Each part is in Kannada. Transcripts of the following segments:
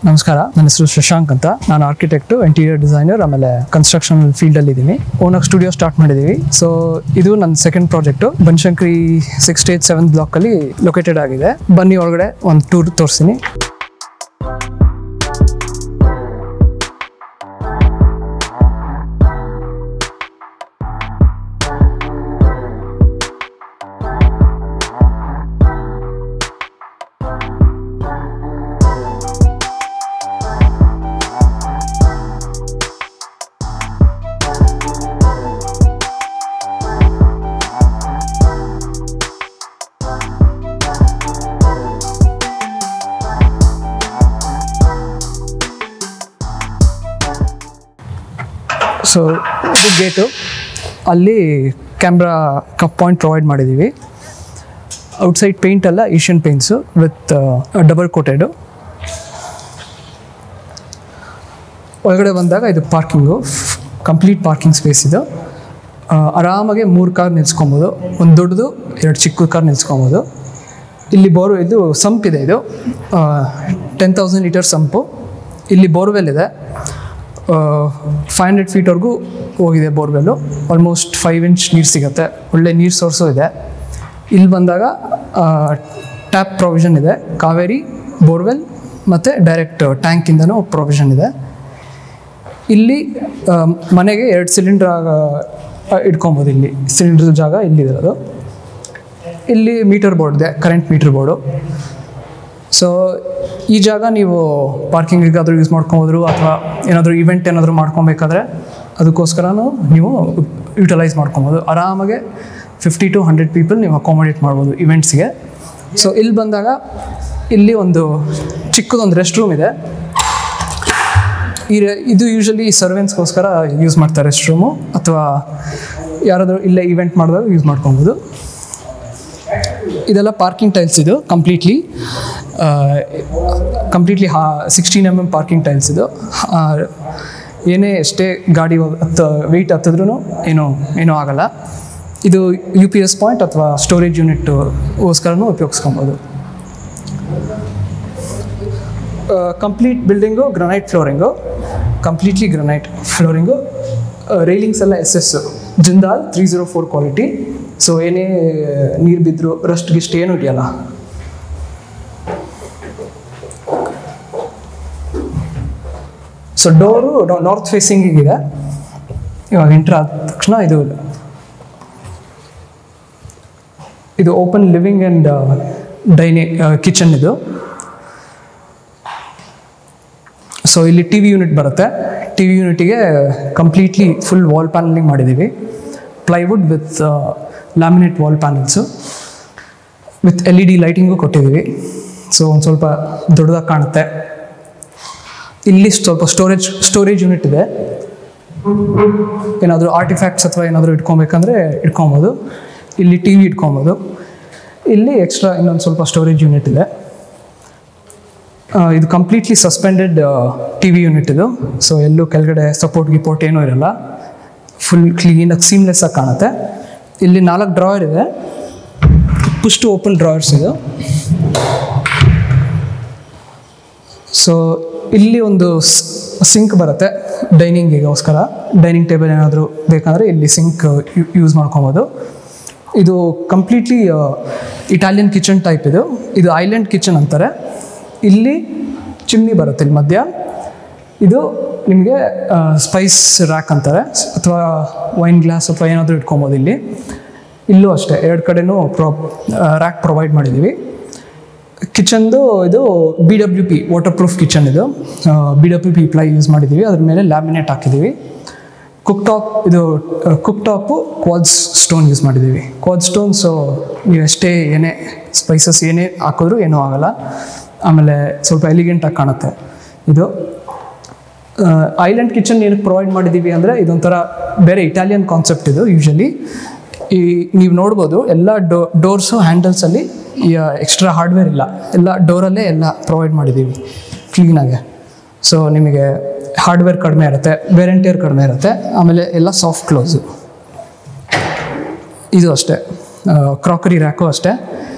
ನಮಸ್ಕಾರ, ನನ್ನ ಹೆಸರು ಶಶಾಂಕ್ ಅಂತ. ನಾನು ಆರ್ಕಿಟೆಕ್ಟು, ಇಂಟೀರಿಯರ್ ಡಿಸೈನರ್, ಆಮೇಲೆ ಕನ್ಸ್ಟ್ರಕ್ಷನ್ ಫೀಲ್ಡಲ್ಲಿ ಇದ್ದೀನಿ. ಓನಾಗಿ ಸ್ಟುಡಿಯೋ ಸ್ಟಾರ್ಟ್ ಮಾಡಿದ್ದೀವಿ. ಸೊ ಇದು ನನ್ನ second project. Banashankari 6th, 8th, 7th ಬ್ಲಾಕಲ್ಲಿ ಲೊಕೇಟೆಡ್ ಆಗಿದೆ. ಬನ್ನಿ ಒಳಗಡೆ ಒಂದು ಟೂರ್ ತೋರಿಸ್ತೀನಿ. ಸೊ ಇದು ಗೇಟು. ಅಲ್ಲಿ ಕ್ಯಾಮ್ರಾ ಪಾಯಿಂಟ್ ಪ್ರೊವೈಡ್ ಮಾಡಿದ್ದೀವಿ. ಔಟ್ಸೈಡ್ ಪೇಂಟ್ ಎಲ್ಲ ಏಷ್ಯನ್ ಪೇಂಟ್ಸು ವಿತ್ ಡಬಲ್ ಕೋಟೆಡು. ಒಳಗಡೆ ಬಂದಾಗ ಇದು ಪಾರ್ಕಿಂಗು, ಕಂಪ್ಲೀಟ್ ಪಾರ್ಕಿಂಗ್ ಸ್ಪೇಸ್ ಇದು. ಆರಾಮಾಗಿ 3 ಕಾರ್ ನಿಲ್ಸ್ಕೊಬೋದು. ಒಂದು ದೊಡ್ಡದು, 2 ಚಿಕ್ಕ ಕಾರ್ ನಿಲ್ಸ್ಕೊಬೋದು. ಇಲ್ಲಿ ಇದು ಸಂಪ್ ಇದೆ. ಇದು 10,000 ಲೀಟರ್ ಸಂಪು. ಇಲ್ಲಿ ಬೋರ್ವೆಲ್ ಇದೆ. 500 ಫೀಟ್ವರೆಗೂ ಹೋಗಿದೆ ಬೋರ್ವೆಲ್ಲು. ಆಲ್ಮೋಸ್ಟ್ 5 ಇಂಚ್ ನೀರು ಸಿಗುತ್ತೆ. ಒಳ್ಳೆ ನೀರು ಸೋರ್ಸು ಇದೆ. ಇಲ್ಲಿ ಬಂದಾಗ ಟ್ಯಾಪ್ ಪ್ರೊವಿಷನ್ ಇದೆ. ಕಾವೇರಿ, ಬೋರ್ವೆಲ್ ಮತ್ತು ಡೈರೆಕ್ಟ್ ಟ್ಯಾಂಕಿಂದನೂ ಪ್ರೊವಿಷನ್ ಇದೆ. ಇಲ್ಲಿ ಮನೆಗೆ 2 ಸಿಲಿಂಡ್ರ್ ಇಟ್ಕೊಬೋದು. ಇಲ್ಲಿ ಸಿಲಿಂಡ್ರ್ ಜಾಗ ಇಲ್ಲಿರೋದು. ಇಲ್ಲಿ ಮೀಟರ್ ಬೋರ್ಡ್ ಇದೆ, ಕರೆಂಟ್ ಮೀಟರ್ ಬೋರ್ಡು. ಸೊ ಈ ಜಾಗ ನೀವು ಪಾರ್ಕಿಂಗಿಗಾದರೂ ಯೂಸ್ ಮಾಡ್ಕೊಬೋದು, ಅಥವಾ ಏನಾದರೂ ಇವೆಂಟ್ ಏನಾದರೂ ಮಾಡ್ಕೊಬೇಕಾದ್ರೆ ಅದಕ್ಕೋಸ್ಕರನೂ ನೀವು ಯೂಟಿಲೈಸ್ ಮಾಡ್ಕೊಬೋದು. ಆರಾಮಾಗೆ 50 to 100 ಪೀಪಲ್ ನೀವು ಅಕಾಮಡೇಟ್ ಮಾಡ್ಬೋದು ಇವೆಂಟ್ಸ್ಗೆ. ಸೊ ಇಲ್ಲಿ ಬಂದಾಗ ಇಲ್ಲಿ ಒಂದು ಚಿಕ್ಕದೊಂದು ರೆಸ್ಟ್ ರೂಮ್ ಇದೆ. ಇದು ಯೂಶಲಿ ಸರ್ವೆಂಟ್ಸ್ಗೋಸ್ಕರ ಯೂಸ್ ಮಾಡ್ತಾರೆ ರೆಸ್ಟ್ ರೂಮು, ಅಥವಾ ಯಾರಾದರೂ ಇಲ್ಲೇ ಇವೆಂಟ್ ಮಾಡಿದಾಗ ಯೂಸ್ ಮಾಡ್ಕೊಬೋದು. ಇದೆಲ್ಲ ಪಾರ್ಕಿಂಗ್ ಟೈಲ್ಸ್. ಇದು ಕಂಪ್ಲೀಟ್ಲಿ 16 mm ಪಾರ್ಕಿಂಗ್ ಟೈಲ್ಸ್. ಇದು ಏನೇ ಎಷ್ಟೇ ಗಾಡಿ ವೆಯ್ಟ್ ಹತ್ತಿದ್ರೂ ಏನೂ ಆಗಲ್ಲ. ಇದು UPS ಪಾಯಿಂಟ್ ಅಥವಾ ಸ್ಟೋರೇಜ್ ಯೂನಿಟ್ಗೋಸ್ಕರನೂ ಉಪಯೋಗಿಸ್ಕೊಬೋದು. Complete building granite flooring, completely granite flooring. Railings ಎಲ್ಲ SS ಜಿಂದಾಲ್ 304 ಕ್ವಾಲಿಟಿ. ಸೊ ಏನೇ ನೀರು ಬಿದ್ದರೂ ರಸ್ಟ್ ಗಿಸ್ಟ್ ಏನೂ ಇದೆಯಲ್ಲ. ಸೊ ಡೋರು ನಾರ್ತ್ ಫೇಸಿಂಗಿಗಿದೆ. ಇವಾಗ ಎಂಟ್ರ್ ಆದ ತಕ್ಷಣ ಇದು ಓಪನ್ ಲಿವಿಂಗ್ ಆ್ಯಂಡ್ ಕಿಚನ್ ಇದು. ಸೊ ಇಲ್ಲಿ TV ಯೂನಿಟ್ ಬರುತ್ತೆ. TV ಯೂನಿಟಿಗೆ ಕಂಪ್ಲೀಟ್ಲಿ ಫುಲ್ ವಾಲ್ ಪ್ಯಾನಲಿಂಗ್ ಮಾಡಿದ್ದೀವಿ. Plywood with laminate wall panels with LED lighting ಕೊಟ್ಟಿದ್ದೀವಿ. ಸೊ ಒಂದು ಸ್ವಲ್ಪ ದೊಡ್ಡದಾಗಿ ಕಾಣುತ್ತೆ. ಇಲ್ಲಿ ಸ್ವಲ್ಪ ಸ್ಟೋರೇಜ್ ಯೂನಿಟ್ ಇದೆ. ಏನಾದರೂ ಆರ್ಟಿಫ್ಯಾಕ್ಟ್ಸ್ ಅಥವಾ ಏನಾದರೂ ಇಟ್ಕೊಬೇಕಂದ್ರೆ ಇಟ್ಕೊಬೋದು. ಇಲ್ಲಿ TV ಇಟ್ಕೊಬೋದು. ಇಲ್ಲಿ ಎಕ್ಸ್ಟ್ರಾ ಇನ್ನೊಂದು ಸ್ವಲ್ಪ ಸ್ಟೋರೇಜ್ ಯೂನಿಟ್ ಇದೆ. ಇದು ಕಂಪ್ಲೀಟ್ಲಿ ಸಸ್ಪೆಂಡೆಡ್ TV ಯೂನಿಟ್ ಇದು. ಸೊ ಎಲ್ಲೂ ಕೆಳಗಡೆ ಗಿಪೋರ್ಟ್ ಏನೂ ಇರಲ್ಲ. ಫುಲ್ ಕ್ಲೀನಾಗಿ ಸೀಮ್ಲೆಸ್ಸಾಗಿ ಕಾಣುತ್ತೆ. ಇಲ್ಲಿ 4 ಡ್ರಾಯರ್ ಇದೆ. ಪುಷ್ ಟು ಓಪನ್ ಡ್ರಾಯರ್ಸ್ ಇದು. ಸೊ ಇಲ್ಲಿ ಒಂದು ಸಿಂಕ್ ಬರುತ್ತೆ ಡೈನಿಂಗಿಗೋಸ್ಕರ. ಡೈನಿಂಗ್ ಟೇಬಲ್ ಏನಾದರೂ ಬೇಕಂದರೆ ಇಲ್ಲಿ ಸಿಂಕ್ ಯೂಸ್ ಮಾಡ್ಕೊಬೋದು. ಇದು ಕಂಪ್ಲೀಟ್ಲಿ ಇಟಾಲಿಯನ್ ಕಿಚನ್ ಟೈಪ್ ಇದು. ಇದು ಐಲ್ಯಾಂಡ್ ಕಿಚನ್ ಅಂತಾರೆ. ಇಲ್ಲಿ ಚಿಮ್ನಿ ಬರುತ್ತೆ ಇಲ್ಲಿ ಮಧ್ಯ. ಇದು ನಿಮಗೆ ಸ್ಪೈಸ್ ರ್ಯಾಕ್ ಅಂತಾರೆ, ಅಥವಾ ವೈನ್ ಗ್ಲಾಸ್ ಅಥವಾ ಏನಾದರೂ ಇಟ್ಕೊಬೋದು. ಇಲ್ಲೂ ಅಷ್ಟೇ 2 ಕಡೆನೂ ರ್ಯಾಕ್ ಪ್ರೊವೈಡ್ ಮಾಡಿದ್ದೀವಿ. ಕಿಚನ್ದು ಇದು BWP ವಾಟರ್ ಪ್ರೂಫ್ ಕಿಚನ್. ಇದು BWP ಪ್ಲೈ ಯೂಸ್ ಮಾಡಿದ್ದೀವಿ. ಅದ್ರ ಮೇಲೆ ಲ್ಯಾಮಿನೇಟ್ ಹಾಕಿದ್ದೀವಿ. Cook top quartz stone use ಮಾಡಿದ್ದೀವಿ. Quartz stone. ಸೊ ನೀವು ಎಷ್ಟೇ ಏನೇ ಸ್ಪೈಸಸ್ ಏನೇ ಹಾಕಿದ್ರೂ ಏನೂ ಆಗಲ್ಲ. ಆಮೇಲೆ ಸ್ವಲ್ಪ ಎಲಿಗೆಂಟಾಗಿ ಕಾಣುತ್ತೆ. ಇದು ಐಲ್ಯಾಂಡ್ ಕಿಚನ್ ಏನಕ್ಕೆ ಪ್ರೊವೈಡ್ ಮಾಡಿದ್ದೀವಿ ಅಂದರೆ ಇದೊಂಥರ ಬೇರೆ ಇಟಾಲಿಯನ್ ಕಾನ್ಸೆಪ್ಟ್ ಇದು. ಯೂಶಲಿ ನೀವು ನೋಡ್ಬೋದು ಎಲ್ಲ ಡೋರ್ಸು ಹ್ಯಾಂಡಲ್ಸಲ್ಲಿ ಎಕ್ಸ್ಟ್ರಾ ಹಾರ್ಡ್ವೇರ್ ಇಲ್ಲ. ಎಲ್ಲ ಡೋರಲ್ಲೇ ಎಲ್ಲ ಪ್ರೊವೈಡ್ ಮಾಡಿದ್ದೀವಿ ಕ್ಲೀನಾಗೆ. ಸೊ ನಿಮಗೆ ಹಾರ್ಡ್ವೇರ್ ಕಡಿಮೆ ಇರುತ್ತೆ, ವೇರ್ ಆ್ಯಂಡ್ ಟೇರ್ ಕಡಿಮೆ ಇರುತ್ತೆ. ಆಮೇಲೆ ಎಲ್ಲ ಸಾಫ್ಟ್ ಕ್ಲೋಸು. ಇದು ಅಷ್ಟೇ. ಕ್ರಾಕರಿ ರ್ಯಾಕು ಅಷ್ಟೇ,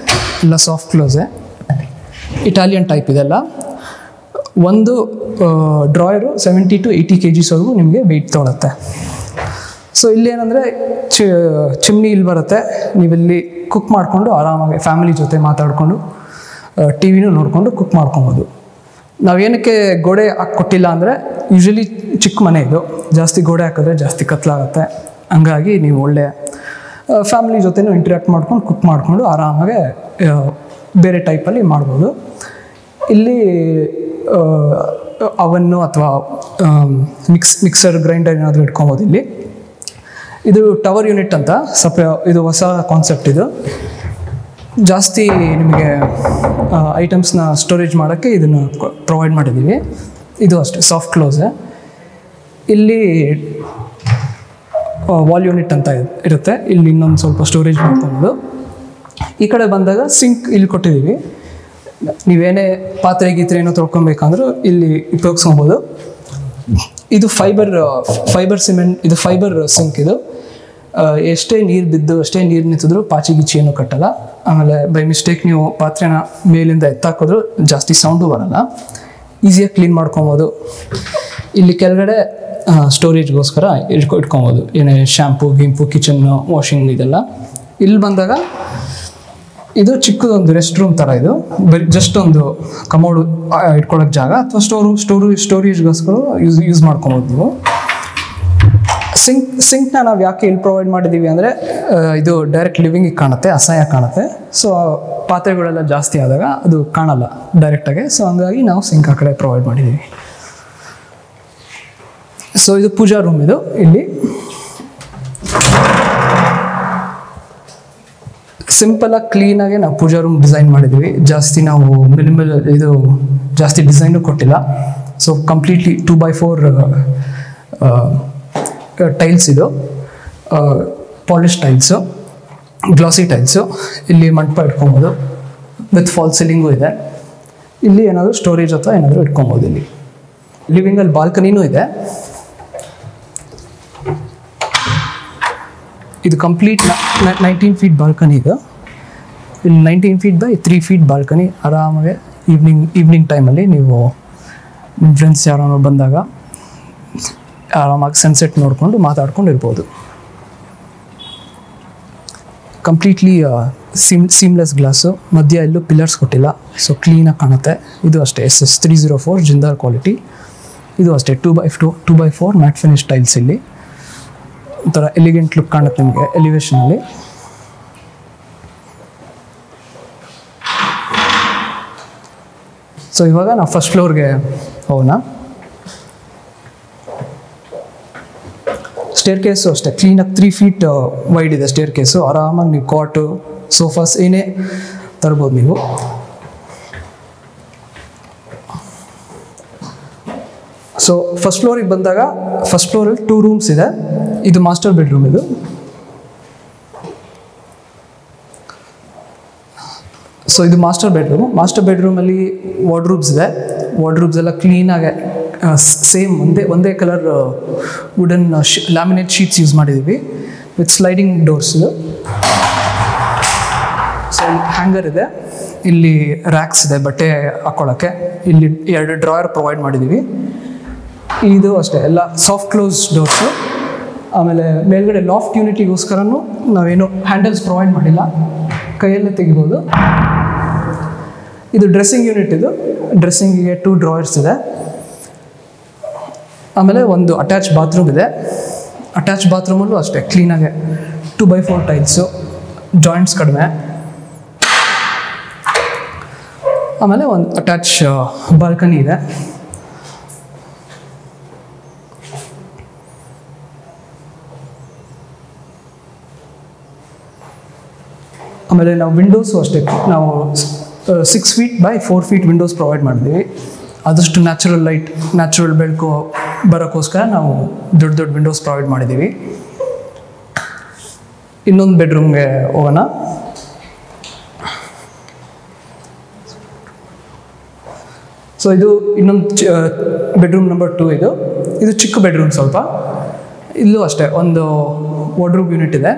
ಎಲ್ಲ ಸಾಫ್ಟ್ ಕ್ಲೋಸೆ. ಇಟಾಲಿಯನ್ ಟೈಪ್ ಇದೆಲ್ಲ. ಒಂದು ಡ್ರಾಯರು 70 to 80 kgs ನಿಮಗೆ ವೆಯ್ಟ್ ತೊಗೊಳುತ್ತೆ. ಸೊ ಇಲ್ಲಿ ಏನಂದರೆ ಚಿಮ್ನಿ ಇಲ್ಲಿ ಬರುತ್ತೆ, ನೀವಿಲ್ಲಿ ಕುಕ್ ಮಾಡಿಕೊಂಡು ಆರಾಮಾಗಿ ಫ್ಯಾಮಿಲಿ ಜೊತೆ ಮಾತಾಡಿಕೊಂಡು ಟಿ ವಿನೂ ನೋಡಿಕೊಂಡು ಕುಕ್ ಮಾಡ್ಕೊಬೋದು. ನಾವೇನಕ್ಕೆ ಗೋಡೆ ಕೊಟ್ಟಿಲ್ಲ ಅಂದರೆ ಯೂಶ್ವಲಿ ಚಿಕ್ಕ ಮನೆ ಇದು, ಜಾಸ್ತಿ ಗೋಡೆ ಹಾಕಿದ್ರೆ ಜಾಸ್ತಿ ಕತ್ಲಾಗುತ್ತೆ. ಹಂಗಾಗಿ ನೀವು ಒಳ್ಳೆ ಫ್ಯಾಮಿಲಿ ಜೊತೆನೂ ಇಂಟ್ರ್ಯಾಕ್ಟ್ ಮಾಡ್ಕೊಂಡು ಕುಕ್ ಮಾಡಿಕೊಂಡು ಆರಾಮಾಗೆ ಬೇರೆ ಟೈಪಲ್ಲಿ ಮಾಡ್ಬೋದು. ಇಲ್ಲಿ ಅವನ್ನು ಅಥವಾ ಮಿಕ್ಸರ್ ಗ್ರೈಂಡರ್ ಏನಾದರೂ ಇಟ್ಕೊಬೋದು. ಇಲ್ಲಿ ಇದು ಟವರ್ ಯೂನಿಟ್ ಅಂತ ಇದು ಹೊಸ ಕಾನ್ಸೆಪ್ಟ್. ಇದು ಜಾಸ್ತಿ ನಿಮಗೆ ಐಟಮ್ಸ್ನ ಸ್ಟೋರೇಜ್ ಮಾಡೋಕ್ಕೆ ಇದನ್ನು ಪ್ರೊವೈಡ್ ಮಾಡಿದ್ದೀವಿ. ಇದು ಅಷ್ಟೇ ಸಾಫ್ಟ್ ಕ್ಲೋಸೆ. ಇಲ್ಲಿ ವಾಲ್ ಯೂನಿಟ್ ಅಂತ ಇರುತ್ತೆ, ಇಲ್ಲಿ ಇನ್ನೊಂದು ಸ್ವಲ್ಪ ಸ್ಟೋರೇಜ್ ಮಾಡ್ಕೊಂಡು. ಈ ಕಡೆ ಬಂದಾಗ ಸಿಂಕ್ ಇಲ್ಲಿ ಕೊಟ್ಟಿದ್ದೀವಿ. ನೀವೇನೇ ಪಾತ್ರೆ ಗೀತ್ರೆ ಏನೋ ತೊಳ್ಕೊಬೇಕಂದ್ರೂ ಇಲ್ಲಿ ಉಪಯೋಗಿಸ್ಕೊಬೋದು. ಇದು ಫೈಬರ್ ಸಿಮೆಂಟ್, ಇದು ಫೈಬರ್ ಸಿಂಕ್. ಇದು ಎಷ್ಟೇ ನೀರು ಬಿದ್ದು ಎಷ್ಟೇ ನೀರು ನಿಂತಿದ್ರು ಪಾಚಿ ಗಿಚ್ಚಿ ಏನೂ ಕಟ್ಟಲ್ಲ. ಆಮೇಲೆ ಬೈ ಮಿಸ್ಟೇಕ್ ನೀವು ಪಾತ್ರೆನ ಮೇಲಿಂದ ಎತ್ತಾಕಿದ್ರು ಜಾಸ್ತಿ ಸೌಂಡು ಬರೋಲ್ಲ, ಈಸಿಯಾಗಿ ಕ್ಲೀನ್ ಮಾಡ್ಕೊಬೋದು. ಇಲ್ಲಿ ಕೆಳಗಡೆ ಸ್ಟೋರೇಜ್ಗೋಸ್ಕರ ಇಟ್ಕೊಬೋದು, ಏನೇ ಶ್ಯಾಂಪು ಗಿಂಪು ಕಿಚನ್ ವಾಷಿಂಗ್ ಇದೆಲ್ಲ. ಇಲ್ಲಿ ಬಂದಾಗ ಇದು ಚಿಕ್ಕದೊಂದು ರೆಸ್ಟ್ ರೂಮ್ ಥರ. ಇದು ಬರೀ ಜಸ್ಟ್ ಒಂದು ಕಮೋಡು ಇಟ್ಕೊಳ್ಳೋಕೆ ಜಾಗ ಅಥವಾ ಸ್ಟೋರೇಜ್ಗೋಸ್ಕರ ಯೂಸ್ ಮಾಡ್ಕೊಬೋದು ನೀವು. ಸಿಂಕ್ನ ನಾವು ಯಾಕೆ ಇಲ್ಲಿ ಪ್ರೊವೈಡ್ ಮಾಡಿದ್ದೀವಿ ಅಂದರೆ ಇದು ಡೈರೆಕ್ಟ್ ಲಿವಿಂಗಿಗೆ ಕಾಣುತ್ತೆ, ಅಸಹ್ಯ ಕಾಣುತ್ತೆ. ಸೊ ಪಾತ್ರೆಗಳೆಲ್ಲ ಜಾಸ್ತಿ ಆದಾಗ ಅದು ಕಾಣಲ್ಲ ಡೈರೆಕ್ಟಾಗೆ. ಸೊ ಹಂಗಾಗಿ ನಾವು ಸಿಂಕ್ ಆ ಕಡೆ ಪ್ರೊವೈಡ್ ಮಾಡಿದ್ದೀವಿ. ಸೊ ಇದು ಪೂಜಾ ರೂಮ್. ಇದು ಇಲ್ಲಿ ಸಿಂಪಲಾಗಿ ಕ್ಲೀನಾಗೆ ನಾವು ಪೂಜಾ ರೂಮ್ ಡಿಸೈನ್ ಮಾಡಿದ್ದೀವಿ. ಜಾಸ್ತಿ ನಾವು ಮಿನಿಮಲ್ ಇದು ಜಾಸ್ತಿ ಡಿಸೈನು ಕೊಟ್ಟಿಲ್ಲ. So completely 2x4 tiles. ಇದು ಪಾಲಿಶ್ ಟೈಲ್ಸು, ಗ್ಲಾಸಿ ಟೈಲ್ಸು. ಇಲ್ಲಿ ಮಂಟಪ ಇಟ್ಕೊಬೋದು, ವಿತ್ ಫಾಲ್ ಸೀಲಿಂಗು ಇದೆ. ಇಲ್ಲಿ ಏನಾದರೂ ಸ್ಟೋರೇಜ್ ಅಥವಾ ಏನಾದರೂ ಇಟ್ಕೊಬೋದು. ಇಲ್ಲಿ ಲಿವಿಂಗಲ್ಲಿ ಬಾಲ್ಕನಿನೂ ಇದೆ. ಇದು ಕಂಪ್ಲೀಟ್ 19 feet ಬಾಲ್ಕನಿ. ಇದು ಇಲ್ಲಿ 19 feet by 3 feet ಬಾಲ್ಕನಿ. ಆರಾಮಾಗೆ ಈವ್ನಿಂಗ್ ಟೈಮಲ್ಲಿ ನೀವು ನಿಮ್ಮ ಫ್ರೆಂಡ್ಸ್ ಯಾರೋ ಬಂದಾಗ ಆರಾಮಾಗಿ ಸನ್ಸೆಟ್ ನೋಡಿಕೊಂಡು ಮಾತಾಡ್ಕೊಂಡು ಇರ್ಬೋದು. ಕಂಪ್ಲೀಟ್ಲಿ ಸೀಮ್ಲೆಸ್ ಗ್ಲಾಸು, ಮಧ್ಯ ಎಲ್ಲೂ ಪಿಲ್ಲರ್ಸ್ ಕೊಟ್ಟಿಲ್ಲ. ಸೊ ಕ್ಲೀನಾಗಿ ಕಾಣುತ್ತೆ. ಇದು ಅಷ್ಟೇ SS 304 ಜಿಂದಾಲ್ ಕ್ವಾಲಿಟಿ. ಇದು ಅಷ್ಟೇ 2x4 ಮ್ಯಾಟ್ ಫಿನಿಶ್ ಟೈಲ್ಸ್. ಇಲ್ಲಿ ಒಂಥರ ಎಲಿಗೆಂಟ್ ಲುಕ್ ಕಾಣುತ್ತೆ ನಿಮಗೆ ಎಲಿವೇಶನಲ್ಲಿ. ಸೊ ಇವಾಗ ನಾವು ಫಸ್ಟ್ ಫ್ಲೋರ್ಗೆ ಹೋಗೋಣ. ಸ್ಟೇರ್ ಕೇಸು ಅಷ್ಟೇ ಕ್ಲೀನಾಗಿ 3 feet ವೈಡ್ ಇದೆ ಸ್ಟೇರ್ ಕೇಸು. ಆರಾಮಾಗಿ ನೀವು ಕಾಟು ಸೋಫಾಸ್ ಏನೇ ತರ್ಬೋದು ನೀವು. ಸೊ ಫಸ್ಟ್ ಫ್ಲೋರಿಗೆ ಬಂದಾಗ ಫಸ್ಟ್ ಫ್ಲೋರಲ್ಲಿ 2 rooms ಇದೆ. ಇದು ಮಾಸ್ಟರ್ ಬೆಡ್ರೂಮ್. ಇದು ಸೊ ಇದು ಮಾಸ್ಟರ್ ಬೆಡ್ರೂಮಲ್ಲಿ ವಾರ್ಡ್ರೂಬ್ಸ್ ಇದೆ. ವಾರ್ಡ್ರೂಬ್ಸ್ ಎಲ್ಲ ಕ್ಲೀನಾಗೆ ಸೇಮ್ ಒಂದೇ colour wooden laminate sheets use ಮಾಡಿದ್ದೀವಿ ವಿತ್ ಸ್ಲೈಡಿಂಗ್ ಡೋರ್ಸ್. ಇದು ಸೊ ಹ್ಯಾಂಗರ್ ಇದೆ. ಇಲ್ಲಿ ರ್ಯಾಕ್ಸ್ ಇದೆ ಬಟ್ಟೆ ಹಾಕ್ಕೊಳ್ಳೋಕ್ಕೆ. ಇಲ್ಲಿ 2 ಡ್ರಾಯರ್ ಪ್ರೊವೈಡ್ ಮಾಡಿದ್ದೀವಿ. ಇದು ಅಷ್ಟೇ ಎಲ್ಲ ಸಾಫ್ಟ್ ಕ್ಲೋಸ್ ಡೋರ್ಸು. ಆಮೇಲೆ ಮೇಲ್ಗಡೆ ಲಾಫ್ಟ್ ಯೂನಿಟಿಗೋಸ್ಕರನೂ ನಾವೇನು ಹ್ಯಾಂಡಲ್ಸ್ ಪ್ರೊವೈಡ್ ಮಾಡಿಲ್ಲ, ಕೈಯಲ್ಲೇ ತೆಗಿಬೋದು. ಇದು ಡ್ರೆಸ್ಸಿಂಗ್ ಯೂನಿಟ್. ಇದು ಡ್ರೆಸ್ಸಿಂಗಿಗೆ 2 ಡ್ರಾಯರ್ಸ್ ಇದೆ. ಆಮೇಲೆ ಒಂದು ಅಟ್ಯಾಚ್ ಬಾತ್ರೂಮ್ ಇದೆ. ಅಟ್ಯಾಚ್ ಬಾತ್ರೂಮಲ್ಲೂ ಅಷ್ಟೇ ಕ್ಲೀನಾಗೆ 2x4 ಟೈಲ್ಸು, ಜಾಯಿಂಟ್ಸ್ ಕಡಿಮೆ. ಆಮೇಲೆ ಒಂದು ಅಟ್ಯಾಚ್ ಬಾಲ್ಕನಿ ಇದೆ. ಆಮೇಲೆ ನಾವು ವಿಂಡೋಸು ಅಷ್ಟೇ ನಾವು 6 feet by 4 feet Windows provide ಮಾಡಿದ್ದೀವಿ. ಆದಷ್ಟು ನ್ಯಾಚುರಲ್ ಬೆಳಕು ಬರೋಕ್ಕೋಸ್ಕರ ನಾವು ದೊಡ್ಡ ವಿಂಡೋಸ್ ಪ್ರೊವೈಡ್ ಮಾಡಿದ್ದೀವಿ. ಇನ್ನೊಂದು ಬೆಡ್ರೂಮ್ಗೆ ಹೋಗೋಣ. ಸೊ ಇದು ಇನ್ನೊಂದು ಬೆಡ್ರೂಮ್ ನಂಬರ್ 2. ಇದು ಚಿಕ್ಕ ಬೆಡ್ರೂಮ್ ಸ್ವಲ್ಪ. ಇಲ್ಲೂ ಅಷ್ಟೇ ಒಂದು ವಾರ್ಡ್ರೋಬ್ ಯೂನಿಟ್ ಇದೆ.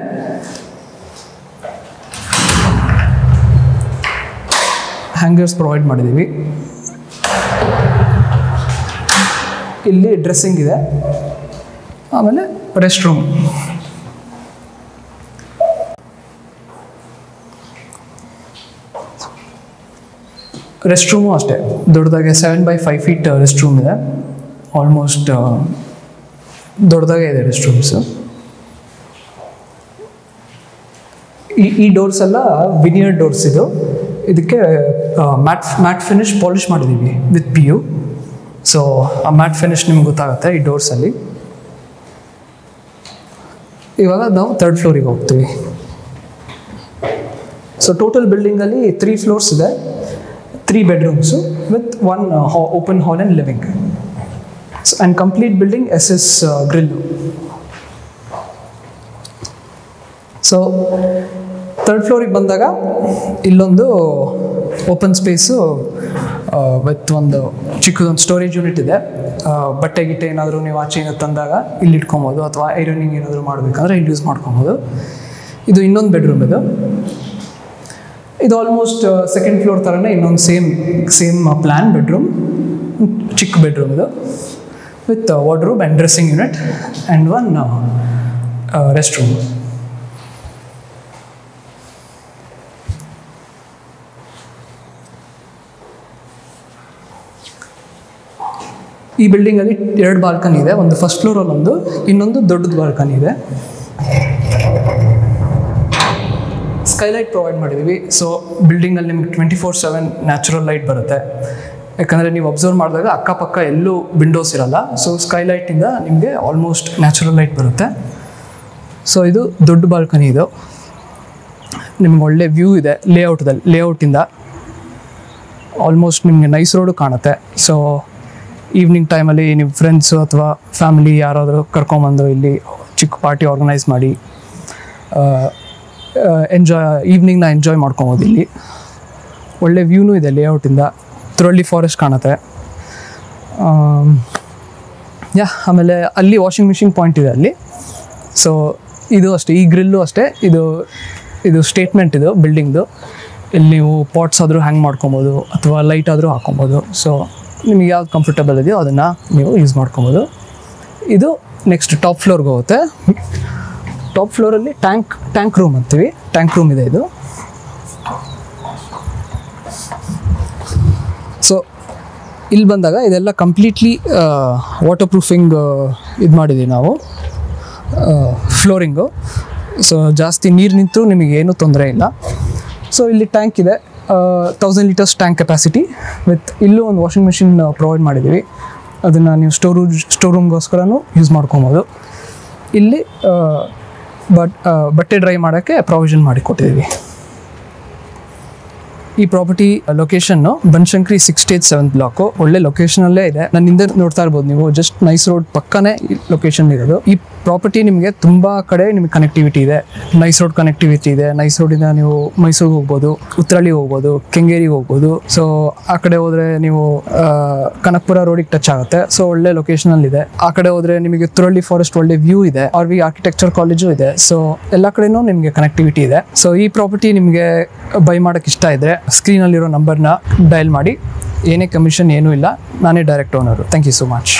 ಹ್ಯಾಂಗರ್ಸ್ ಪ್ರೊವೈಡ್ ಮಾಡಿದ್ದೀವಿ. ಇಲ್ಲಿ ಡ್ರೆಸ್ಸಿಂಗ್ ಇದೆ, ಆಮೇಲೆ ರೆಸ್ಟ್ ರೂಮ್. ರೆಸ್ಟ್ ರೂಮು ಅಷ್ಟೇ ದೊಡ್ಡದಾಗೆ 7x5 feet ರೆಸ್ಟ್ ರೂಮ್ ಇದೆ. ಆಲ್ಮೋಸ್ಟ್ ದೊಡ್ಡದಾಗೆ ಇದೆ ರೆಸ್ಟ್ ರೂಮ್ಸ್. ಈ ಡೋರ್ಸ್ ಎಲ್ಲ ವಿನಿಯರ್ ಡೋರ್ಸ್. ಇದಕ್ಕೆ ಮ್ಯಾಟ್ ಫಿನಿಶ್ ಪಾಲಿಷ್ ಮಾಡಿದ್ದೀವಿ ವಿತ್ PU. ಸೊ ಆ ಮ್ಯಾಟ್ ಫಿನಿಶ್ ನಿಮ್ಗೆ ಗೊತ್ತಾಗುತ್ತೆ ಈ ಡೋರ್ಸಲ್ಲಿ. ಇವಾಗ ನಾವು 3rd ಫ್ಲೋರಿಗೆ ಹೋಗ್ತೀವಿ. ಸೊ ಟೋಟಲ್ ಬಿಲ್ಡಿಂಗಲ್ಲಿ 3 floors ಇದೆ, 3 bedrooms with 1 open hall and living. And complete building SS grill. So 3rd ಫ್ಲೋರಿಗೆ ಬಂದಾಗ ಇಲ್ಲೊಂದು ಓಪನ್ ಸ್ಪೇಸು ವಿತ್ ಒಂದು ಚಿಕ್ಕದೊಂದು ಸ್ಟೋರೇಜ್ ಯೂನಿಟ್ ಇದೆ. ಬಟ್ಟೆ ಗಿಟ್ಟೆ ಏನಾದರೂ ನೀವು ಆಚೆಯಿಂದ ತಂದಾಗ ಇಲ್ಲಿ ಇಟ್ಕೊಬೋದು, ಅಥವಾ ಐರನಿಂಗ್ ಏನಾದರೂ ಮಾಡಬೇಕಂದ್ರೆ ಇಲ್ಲಿ ಯೂಸ್ ಮಾಡ್ಕೊಬೋದು. ಇದು ಇನ್ನೊಂದು ಬೆಡ್ರೂಮ್. ಇದು ಆಲ್ಮೋಸ್ಟ್ 2nd ಫ್ಲೋರ್ ಥರನೇ ಇನ್ನೊಂದು ಸೇಮ್ ಪ್ಲ್ಯಾನ್ ಬೆಡ್ರೂಮ್, ಚಿಕ್ಕ ಬೆಡ್ರೂಮ್ ಇದು, with wardrobe and dressing unit and 1 rest room. ಈ ಬಿಲ್ಡಿಂಗಲ್ಲಿ 2 ಬಾಲ್ಕನಿ ಇದೆ. ಒಂದು ಫಸ್ಟ್ ಫ್ಲೋರಲ್ಲಿ ಇನ್ನೊಂದು ದೊಡ್ಡದು ಬಾಲ್ಕನಿ ಇದೆ. ಸ್ಕೈಲೈಟ್ ಪ್ರೊವೈಡ್ ಮಾಡಿದ್ದೀವಿ. ಸೊ ಬಿಲ್ಡಿಂಗಲ್ಲಿ ನಿಮ್ಗೆ 24/7 ನ್ಯಾಚುರಲ್ ಲೈಟ್ ಬರುತ್ತೆ. ಯಾಕಂದರೆ ನೀವು ಅಬ್ಸರ್ವ್ ಮಾಡಿದಾಗ ಅಕ್ಕಪಕ್ಕ ಎಲ್ಲೂ ವಿಂಡೋಸ್ ಇರಲ್ಲ. ಸೊ ಸ್ಕೈಲೈಟಿಂದ ನಿಮಗೆ ಆಲ್ಮೋಸ್ಟ್ ನ್ಯಾಚುರಲ್ ಲೈಟ್ ಬರುತ್ತೆ. ಸೊ ಇದು ದೊಡ್ಡ ಬಾಲ್ಕನಿ. ಇದು ನಿಮ್ಗೆ ಒಳ್ಳೆ ವ್ಯೂ ಇದೆ ಲೇಔಟಿಂದ. ಆಲ್ಮೋಸ್ಟ್ ನಿಮಗೆ ನೈಸ್ ರೋಡು ಕಾಣುತ್ತೆ. ಸೊ ಈವ್ನಿಂಗ್ ಟೈಮಲ್ಲಿ ನೀವು ಫ್ರೆಂಡ್ಸು ಅಥವಾ ಫ್ಯಾಮಿಲಿ ಯಾರಾದರೂ ಕರ್ಕೊಂಬಂದು ಇಲ್ಲಿ ಚಿಕ್ಕ ಪಾರ್ಟಿ ಆರ್ಗನೈಸ್ ಮಾಡಿ ಈವ್ನಿಂಗ್ನ ಎಂಜಾಯ್ ಮಾಡ್ಕೊಬೋದು. ಇಲ್ಲಿ ಒಳ್ಳೆ ವ್ಯೂನೂ ಇದೆ ಲೇಔಟಿಂದ. ತುರಳ್ಳಿ ಫಾರೆಸ್ಟ್ ಕಾಣುತ್ತೆ. ಆಮೇಲೆ ಅಲ್ಲಿ ವಾಷಿಂಗ್ ಮಿಷಿನ್ ಪಾಯಿಂಟ್ ಇದೆ ಅಲ್ಲಿ. ಸೊ ಇದು ಅಷ್ಟೇ, ಈ ಗ್ರಿಲ್ಲು ಅಷ್ಟೇ. ಇದು ಸ್ಟೇಟ್ಮೆಂಟ್ ಇದು ಬಿಲ್ಡಿಂಗ್ದು. ಇಲ್ಲಿ ನೀವು ಪಾಟ್ಸ್ ಆದರೂ ಹ್ಯಾಂಗ್ ಮಾಡ್ಕೊಬೋದು ಅಥವಾ ಲೈಟ್ ಆದರೂ ಹಾಕೊಬೋದು. ಸೊ ನಿಮಗೆ ಯಾವ್ದು ಕಂಫರ್ಟಬಲ್ ಇದೆಯೋ ಅದನ್ನು ನೀವು ಯೂಸ್ ಮಾಡ್ಕೊಬೋದು. ಇದು ನೆಕ್ಸ್ಟ್ ಟಾಪ್ ಫ್ಲೋರ್ಗೆ ಹೋಗುತ್ತೆ. ಟಾಪ್ ಫ್ಲೋರಲ್ಲಿ ಟ್ಯಾಂಕ್ ರೂಮ್ ಅಂತೀವಿ. ಟ್ಯಾಂಕ್ ರೂಮ್ ಇದೆ ಇದು. ಸೊ ಇಲ್ಲಿ ಬಂದಾಗ ಇದೆಲ್ಲ ಕಂಪ್ಲೀಟ್ಲಿ ವಾಟರ್ ಪ್ರೂಫಿಂಗ್ ಇದು ಮಾಡಿದ್ದೀವಿ ನಾವು, ಫ್ಲೋರಿಂಗು. ಸೊ ಜಾಸ್ತಿ ನೀರು ನಿಂತು ನಿಮಗೇನು ತೊಂದರೆ ಇಲ್ಲ. ಸೊ ಇಲ್ಲಿ ಟ್ಯಾಂಕ್ ಇದೆ, 1000 liters ಟ್ಯಾಂಕ್ ಕೆಪಾಸಿಟಿ ವಿತ್ ಇಲ್ಲೂ ಒಂದು ವಾಷಿಂಗ್ ಮಿಷಿನ್ ಪ್ರೊವೈಡ್ ಮಾಡಿದ್ದೀವಿ. ಅದನ್ನು ನೀವು ಸ್ಟೋರ್ ರೂಮ್ಗೋಸ್ಕರನೂ ಯೂಸ್ ಮಾಡ್ಕೊಬೋದು. ಇಲ್ಲಿ ಬಟ್ಟೆ ಡ್ರೈ ಮಾಡೋಕ್ಕೆ ಪ್ರಾವಿಷನ್ ಮಾಡಿ ಕೊಟ್ಟಿದ್ದೀವಿ. ಈ property location Banashankari 6 Stage 7th block. ಒಳ್ಳೆ ಲೊಕೇಶನಲ್ಲೇ ಇದೆ. ನನ್ನ ಹಿಂದೆ ನೋಡ್ತಾ ಇರ್ಬೋದು ನೀವು, ಜಸ್ಟ್ ನೈಸ್ ರೋಡ್ ಪಕ್ಕನೇ ಲೊಕೇಶನ್ ಇರೋದು. ಈ ಪ್ರಾಪರ್ಟಿ ನಿಮಗೆ ತುಂಬ ಕಡೆ ನಿಮಗೆ ಕನೆಕ್ಟಿವಿಟಿ ಇದೆ. ನೈಸ್ ರೋಡ್ ಕನೆಕ್ಟಿವಿಟಿ ಇದೆ. ನೈಸ್ ರೋಡಿಂದ ನೀವು ಮೈಸೂರಿಗೆ ಹೋಗ್ಬೋದು, ಉತ್ರಳ್ಳಿ ಹೋಗ್ಬೋದು, ಕೆಂಗೇರಿಗೆ ಹೋಗ್ಬೋದು. ಸೊ ಆ ಕಡೆ ಹೋದರೆ ನೀವು ಕನಕಪುರ ರೋಡಿಗೆ ಟಚ್ ಆಗುತ್ತೆ. ಸೊ ಒಳ್ಳೆ ಲೊಕೇಶನಲ್ಲಿದೆ. ಆ ಕಡೆ ಹೋದರೆ ನಿಮಗೆ ತುರಳ್ಳಿ ಫಾರೆಸ್ಟ್ ಒಳ್ಳೆ ವ್ಯೂ ಇದೆ. RV ಆರ್ಕಿಟೆಕ್ಚರ್ ಕಾಲೇಜು ಇದೆ. ಸೊ ಎಲ್ಲ ಕಡೆನೂ ನಿಮಗೆ ಕನೆಕ್ಟಿವಿಟಿ ಇದೆ. ಸೊ ಈ ಪ್ರಾಪರ್ಟಿ ನಿಮಗೆ ಬೈ ಮಾಡೋಕ್ಕೆ ಇಷ್ಟ ಇದ್ದರೆ ಸ್ಕ್ರೀನಲ್ಲಿರೋ ನಂಬರ್ನ ಡಯಲ್ ಮಾಡಿ. ಏನೇ ಕಮಿಷನ್ ಏನೂ ಇಲ್ಲ, ನಾನೇ direct owner. Thank you so much.